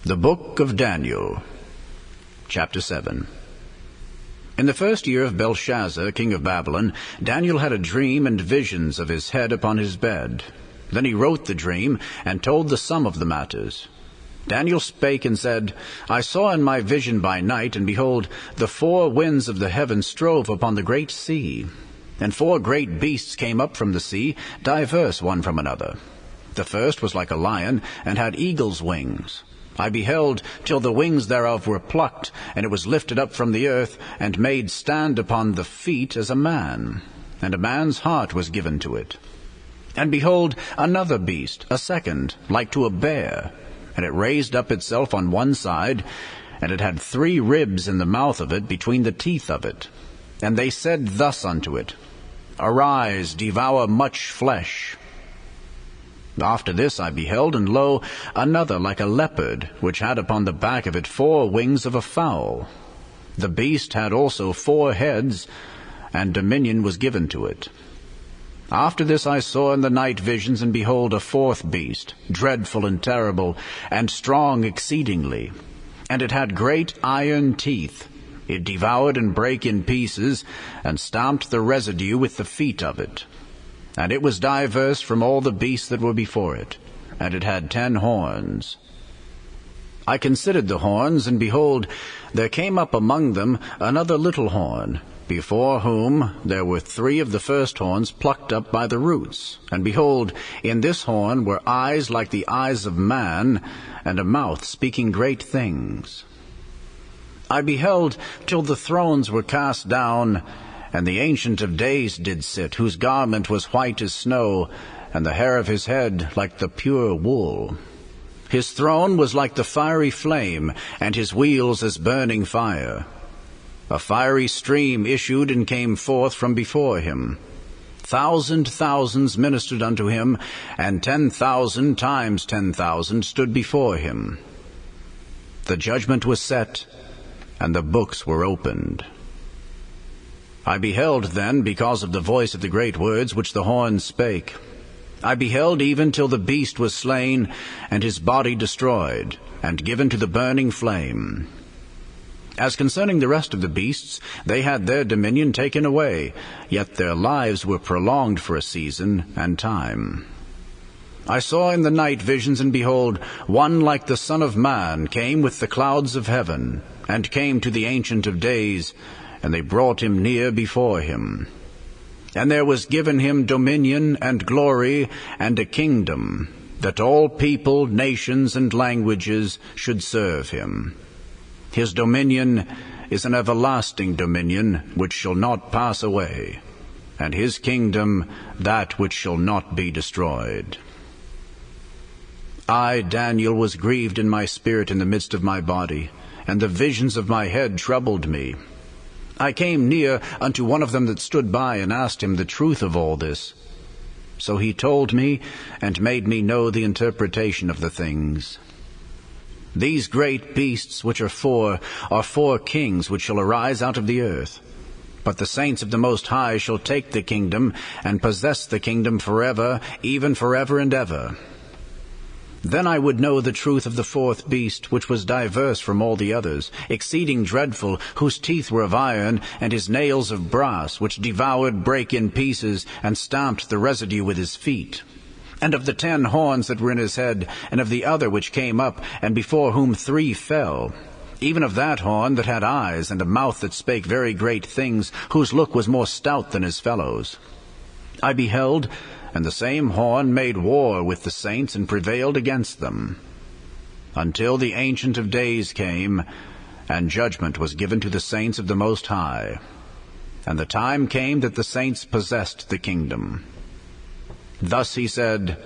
The Book of Daniel, Chapter 7. In the first year of Belshazzar, king of Babylon, Daniel had a dream and visions of his head upon his bed. Then he wrote the dream, and told the sum of the matters. Daniel spake and said, I saw in my vision by night, and behold, the four winds of the heaven strove upon the great sea. And four great beasts came up from the sea, diverse one from another. The first was like a lion, and had eagle's wings. I beheld till the wings thereof were plucked, and it was lifted up from the earth, and made stand upon the feet as a man, and a man's heart was given to it. And behold, another beast, a second, like to a bear, and it raised up itself on one side, and it had 3 ribs in the mouth of it between the teeth of it. And they said thus unto it, Arise, devour much flesh. After this I beheld, and lo, another like a leopard, which had upon the back of it 4 wings of a fowl. The beast had also 4 heads, and dominion was given to it. After this I saw in the night visions, and behold, a 4th beast, dreadful and terrible, and strong exceedingly. And it had great iron teeth. It devoured and brake in pieces, and stamped the residue with the feet of it. And it was diverse from all the beasts that were before it, and it had 10 horns. I considered the horns, and behold, there came up among them another little horn, before whom there were 3 of the first horns plucked up by the roots. And behold, in this horn were eyes like the eyes of man, and a mouth speaking great things. I beheld till the thrones were cast down, and the Ancient of Days did sit, whose garment was white as snow, and the hair of his head like the pure wool. His throne was like the fiery flame, and his wheels as burning fire. A fiery stream issued and came forth from before him. 1,000 thousands ministered unto him, and 10,000 times 10,000 stood before him. The judgment was set, and the books were opened. I beheld then, because of the voice of the great words which the horn spake. I beheld even till the beast was slain, and his body destroyed, and given to the burning flame. As concerning the rest of the beasts, they had their dominion taken away, yet their lives were prolonged for a season and time. I saw in the night visions, and behold, one like the Son of Man came with the clouds of heaven, and came to the Ancient of Days, and they brought him near before him. And there was given him dominion and glory and a kingdom, that all people, nations, and languages should serve him. His dominion is an everlasting dominion which shall not pass away, and his kingdom that which shall not be destroyed. I, Daniel, was grieved in my spirit in the midst of my body, and the visions of my head troubled me. I came near unto one of them that stood by, and asked him the truth of all this. So he told me, and made me know the interpretation of the things. These great beasts which are 4 kings which shall arise out of the earth. But the saints of the Most High shall take the kingdom, and possess the kingdom forever, even forever and ever. Then I would know the truth of the 4th beast, which was diverse from all the others, exceeding dreadful, whose teeth were of iron, and his nails of brass, which devoured, brake in pieces, and stamped the residue with his feet. And of the 10 horns that were in his head, and of the other which came up, and before whom 3 fell, even of that horn that had eyes, and a mouth that spake very great things, whose look was more stout than his fellows. I beheld, and the same horn made war with the saints, and prevailed against them, until the Ancient of Days came, and judgment was given to the saints of the Most High. And the time came that the saints possessed the kingdom. Thus he said,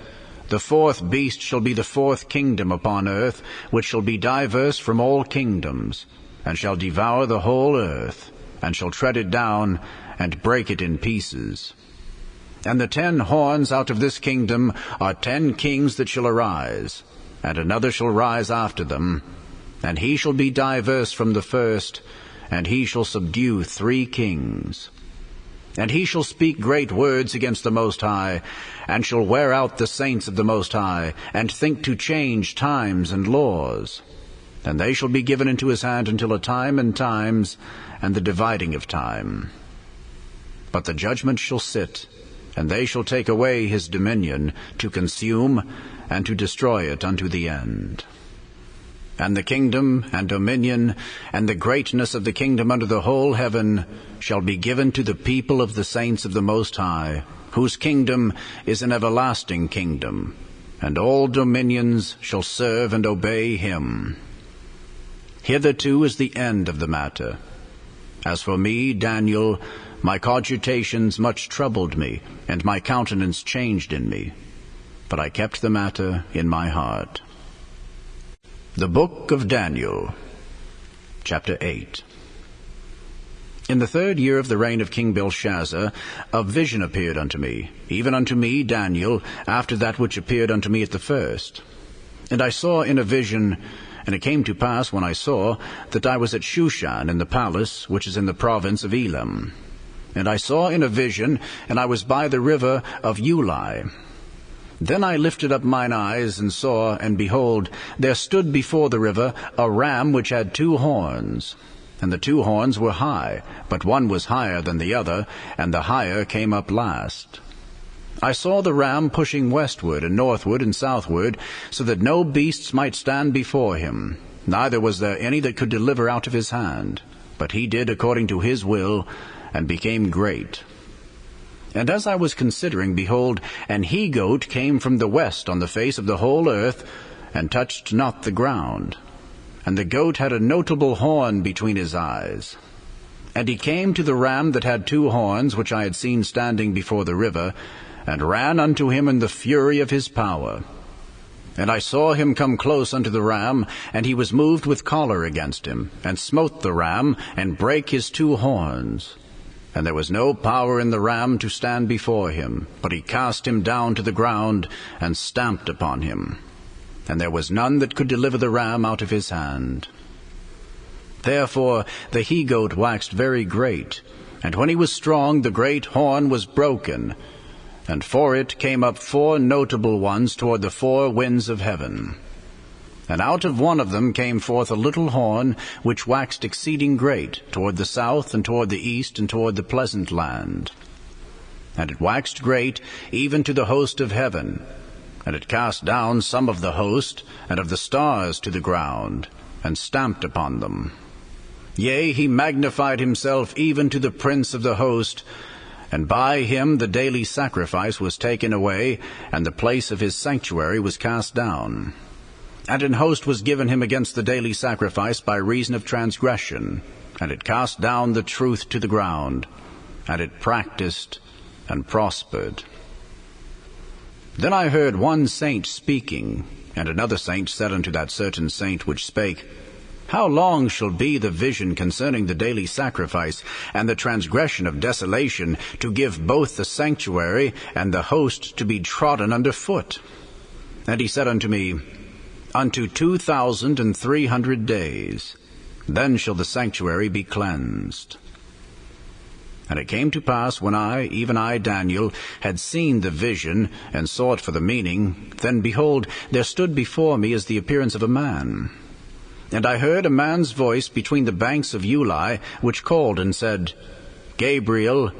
The 4th beast shall be the 4th kingdom upon earth, which shall be diverse from all kingdoms, and shall devour the whole earth, and shall tread it down, and break it in pieces. And the 10 horns out of this kingdom are 10 kings that shall arise, and another shall rise after them, and he shall be diverse from the first, and he shall subdue 3 kings. And he shall speak great words against the Most High, and shall wear out the saints of the Most High, and think to change times and laws. and they shall be given into his hand until a time and times, and the dividing of time. But the judgment shall sit, and they shall take away his dominion, to consume and to destroy it unto the end. And the kingdom and dominion and the greatness of the kingdom under the whole heaven shall be given to the people of the saints of the Most High, whose kingdom is an everlasting kingdom, and all dominions shall serve and obey him. Hitherto is the end of the matter. As for me, Daniel, my cogitations much troubled me, and my countenance changed in me. But I kept the matter in my heart. The Book of Daniel, Chapter 8. In the 3rd year of the reign of King Belshazzar, a vision appeared unto me, even unto me, Daniel, after that which appeared unto me at the first. And I saw in a vision, and it came to pass when I saw, that I was at Shushan in the palace, which is in the province of Elam. And I saw in a vision, and I was by the river of Ulai. Then I lifted up mine eyes, and saw, and behold, there stood before the river a ram which had 2 horns. And the 2 horns were high, but one was higher than the other, and the higher came up last. I saw the ram pushing westward and northward and southward, so that no beasts might stand before him, neither was there any that could deliver out of his hand. But he did according to his will, and became great. And as I was considering, behold, an he-goat came from the west on the face of the whole earth, and touched not the ground. And the goat had a notable horn between his eyes. And he came to the ram that had 2 horns, which I had seen standing before the river, and ran unto him in the fury of his power. And I saw him come close unto the ram, and he was moved with choler against him, and smote the ram, and brake his 2 horns. And there was no power in the ram to stand before him, but he cast him down to the ground, and stamped upon him. And there was none that could deliver the ram out of his hand. Therefore the he-goat waxed very great, and when he was strong, the great horn was broken, and for it came up 4 notable ones toward the 4 winds of heaven. And out of one of them came forth a little horn, which waxed exceeding great, toward the south, and toward the east, and toward the pleasant land. And it waxed great, even to the host of heaven. And it cast down some of the host, and of the stars to the ground, and stamped upon them. Yea, he magnified himself even to the prince of the host, and by him the daily sacrifice was taken away, and the place of his sanctuary was cast down. And an host was given him against the daily sacrifice by reason of transgression, and it cast down the truth to the ground, and it practiced and prospered. Then I heard one saint speaking, and another saint said unto that certain saint which spake, How long shall be the vision concerning the daily sacrifice, and the transgression of desolation, to give both the sanctuary and the host to be trodden under foot? And he said unto me, Unto 2,300 days, then shall the sanctuary be cleansed. And it came to pass, when I, even I, Daniel, had seen the vision, and sought for the meaning, then, behold, there stood before me as the appearance of a man. And I heard a man's voice between the banks of Ulai, which called and said, Gabriel,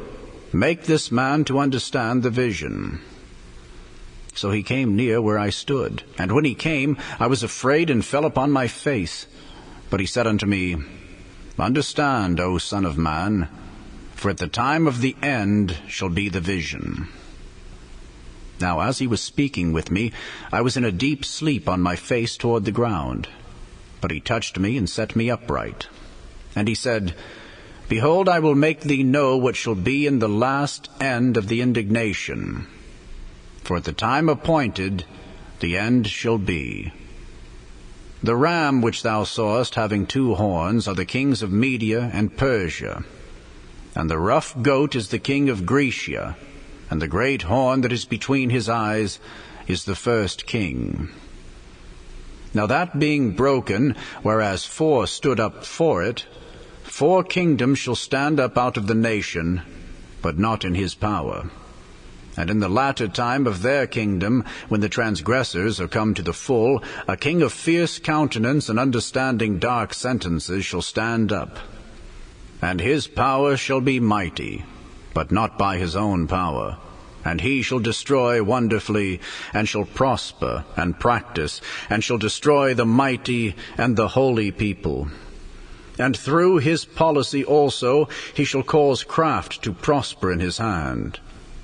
make this man to understand the vision. So he came near where I stood. And when he came, I was afraid and fell upon my face. But he said unto me, Understand, O son of man, for at the time of the end shall be the vision. Now as he was speaking with me, I was in a deep sleep on my face toward the ground. But he touched me and set me upright. And he said, Behold, I will make thee know what shall be in the last end of the indignation. For at the time appointed, the end shall be. The ram which thou sawest having 2 horns are the kings of Media and Persia. And the rough goat is the king of Grecia, and the great horn that is between his eyes is the first king. Now that being broken, whereas 4 stood up for it, 4 kingdoms shall stand up out of the nation, but not in his power. And in the latter time of their kingdom, when the transgressors are come to the full, a king of fierce countenance and understanding dark sentences shall stand up. And his power shall be mighty, but not by his own power. And he shall destroy wonderfully, and shall prosper and practice, and shall destroy the mighty and the holy people. And through his policy also he shall cause craft to prosper in his hand.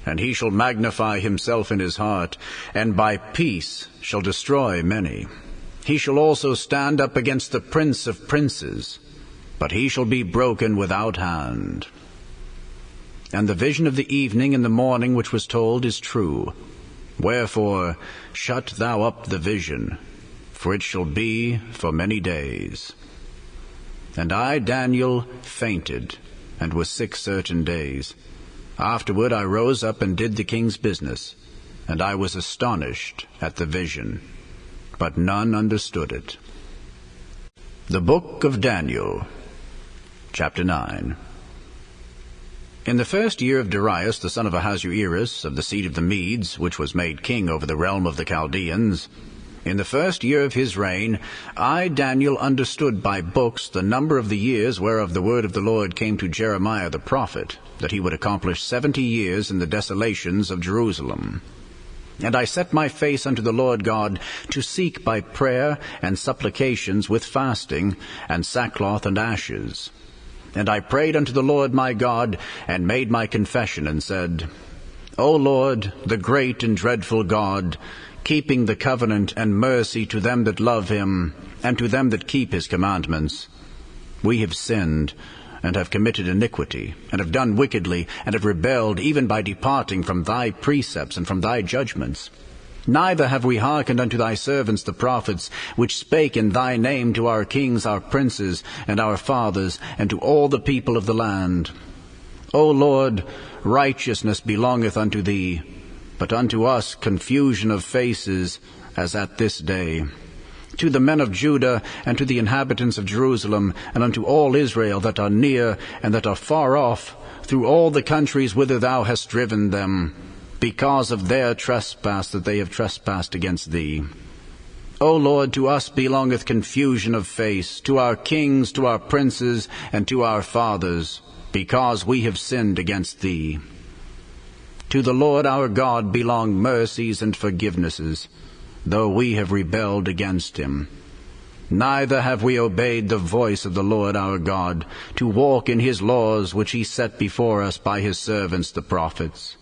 And he shall magnify himself in his heart, and by peace shall destroy many. He shall also stand up against the prince of princes, but he shall be broken without hand. And the vision of the evening and the morning which was told is true. Wherefore shut thou up the vision, for it shall be for many days. And I, Daniel, fainted, and was sick certain days. Afterward I rose up and did the king's business, and I was astonished at the vision, but none understood it. The Book of Daniel, Chapter 9. In the first year of Darius the son of Ahasuerus, of the seed of the Medes, which was made king over the realm of the Chaldeans, in the first year of his reign, I, Daniel, understood by books the number of the years whereof the word of the Lord came to Jeremiah the prophet, that he would accomplish 70 years in the desolations of Jerusalem. And I set my face unto the Lord God to seek by prayer and supplications with fasting, and sackcloth and ashes. And I prayed unto the Lord my God, and made my confession, and said, O Lord, the great and dreadful God, keeping the covenant and mercy to them that love him, and to them that keep his commandments. We have sinned, and have committed iniquity, and have done wickedly, and have rebelled, even by departing from thy precepts and from thy judgments. Neither have we hearkened unto thy servants the prophets, which spake in thy name to our kings, our princes, and our fathers, and to all the people of the land. O Lord, righteousness belongeth unto thee, but unto us confusion of faces, as at this day. To the men of Judah, and to the inhabitants of Jerusalem, and unto all Israel that are near, and that are far off, through all the countries whither thou hast driven them, because of their trespass that they have trespassed against thee. O Lord, to us belongeth confusion of face, to our kings, to our princes, and to our fathers, because we have sinned against thee. To the Lord our God belong mercies and forgivenesses, though we have rebelled against him. Neither have we obeyed the voice of the Lord our God, to walk in his laws which he set before us by his servants the prophets.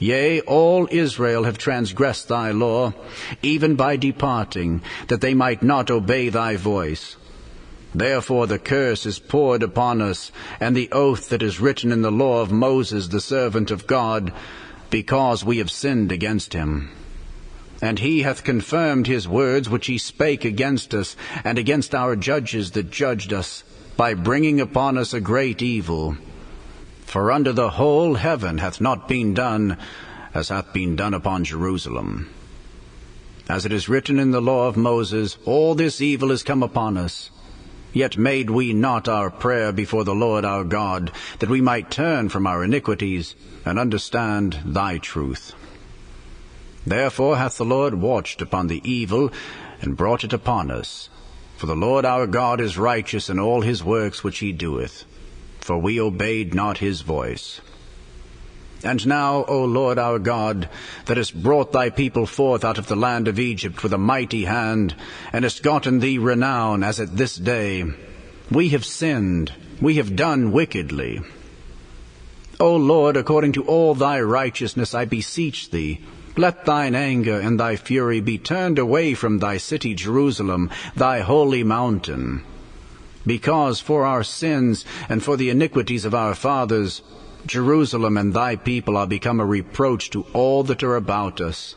Yea, all Israel have transgressed thy law, even by departing, that they might not obey thy voice. Therefore the curse is poured upon us, and the oath that is written in the law of Moses the servant of God, because we have sinned against him. And he hath confirmed his words which he spake against us, and against our judges that judged us, by bringing upon us a great evil. For under the whole heaven hath not been done, as hath been done upon Jerusalem. As it is written in the law of Moses, all this evil is come upon us. Yet made we not our prayer before the Lord our God, that we might turn from our iniquities, and understand thy truth. Therefore hath the Lord watched upon the evil, and brought it upon us. For the Lord our God is righteous in all his works which he doeth, for we obeyed not his voice. And now, O Lord our God, that hast brought thy people forth out of the land of Egypt with a mighty hand, and hast gotten thee renown, as at this day, we have sinned, we have done wickedly. O Lord, according to all thy righteousness, I beseech thee, let thine anger and thy fury be turned away from thy city Jerusalem, thy holy mountain. Because for our sins and for the iniquities of our fathers, Jerusalem and thy people are become a reproach to all that are about us.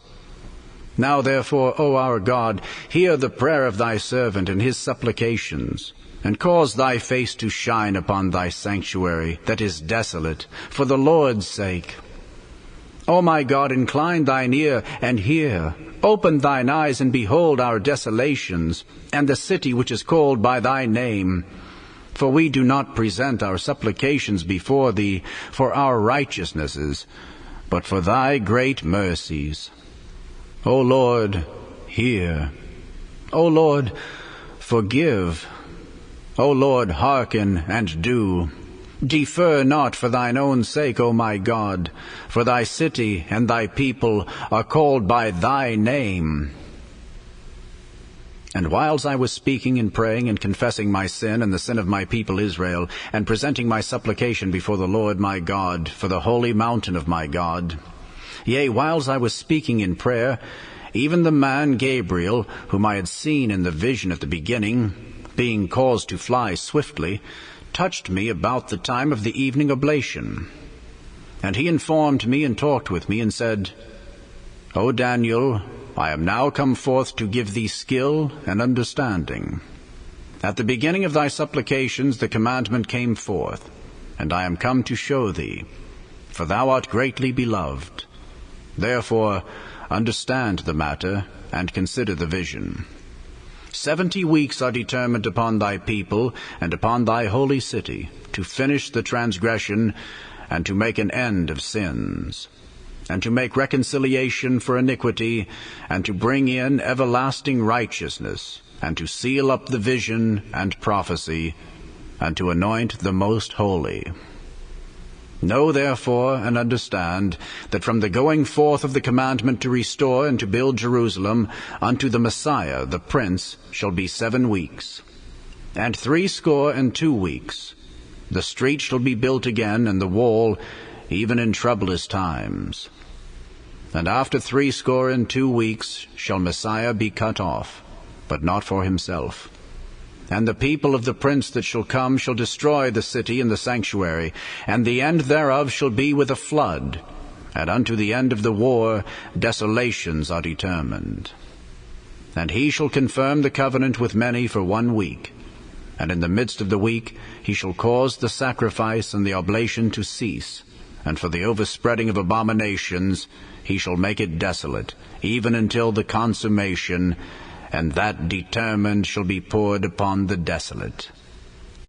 Now therefore, O our God, hear the prayer of thy servant and his supplications, and cause thy face to shine upon thy sanctuary that is desolate, for the Lord's sake. O my God, incline thine ear and hear. Open thine eyes and behold our desolations, and the city which is called by thy name. For we do not present our supplications before thee for our righteousnesses, but for thy great mercies. O Lord, hear. O Lord, forgive. O Lord, hearken and do. Defer not for thine own sake, O my God, for thy city and thy people are called by thy name. And whiles I was speaking and praying and confessing my sin and the sin of my people Israel, and presenting my supplication before the Lord my God for the holy mountain of my God, yea, whiles I was speaking in prayer, even the man Gabriel, whom I had seen in the vision at the beginning, being caused to fly swiftly, touched me about the time of the evening oblation. And he informed me and talked with me and said, O Daniel, I am now come forth to give thee skill and understanding. At the beginning of thy supplications the commandment came forth, and I am come to show thee, for thou art greatly beloved. Therefore understand the matter, and consider the vision. 70 weeks are determined upon thy people and upon thy holy city, to finish the transgression, and to make an end of sins, and to make reconciliation for iniquity, and to bring in everlasting righteousness, and to seal up the vision and prophecy, and to anoint the most holy. Know therefore and understand that from the going forth of the commandment to restore and to build Jerusalem unto the Messiah the Prince shall be 7 weeks, and 62 weeks. The street shall be built again, and the wall, even in troublous times. And after 62 weeks shall Messiah be cut off, but not for himself. And the people of the prince that shall come shall destroy the city and the sanctuary, and the end thereof shall be with a flood, and unto the end of the war desolations are determined. And he shall confirm the covenant with many for 1 week, and in the midst of the week he shall cause the sacrifice and the oblation to cease, and for the overspreading of abominations he shall make it desolate, even until the consummation, and that determined shall be poured upon the desolate.